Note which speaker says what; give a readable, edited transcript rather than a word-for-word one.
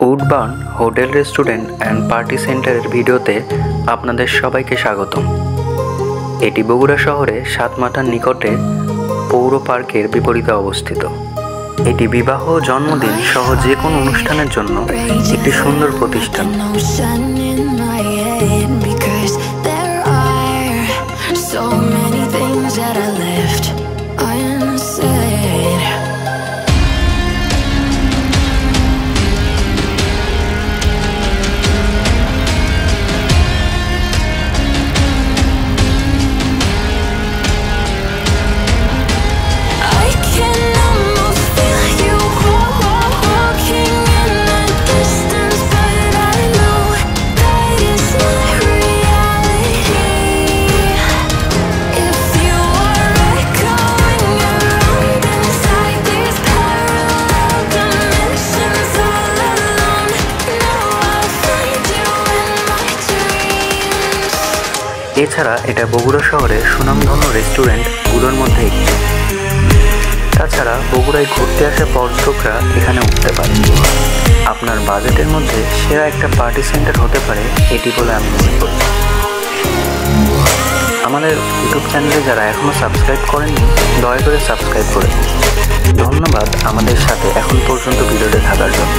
Speaker 1: Woodburn hotel restaurant and party সেন্টারের ভিডিওতে আপনাদের সবাইকে স্বাগতম। এটি বগুড়া শহরে সাতমাথার নিকটে পৌর পার্কের বিপরীতে অবস্থিত। এটি বিবাহ, জন্মদিন সহ যে কোনো অনুষ্ঠানের জন্য একটি সুন্দর প্রতিষ্ঠান। এছাড়া এটা বগুড়া শহরের সুনামধন্য রেস্টুরেন্টগুলোর মধ্যে একটি। তাছাড়া বগুড়ায় ঘুরতে আসা পর্যটকরা এখানে উঠতে পারে। আপনার বাজেটের মধ্যে সেরা একটা পার্টি সেন্টার হতে পারে এটি বলে আমি মনে করি। আমাদের ইউটিউব চ্যানেলে যারা এখনও সাবস্ক্রাইব করেননি দয়া করে সাবস্ক্রাইব করে দিন। ধন্যবাদ আমাদের সাথে এখন পর্যন্ত ভিডিওতে থাকার জন্য।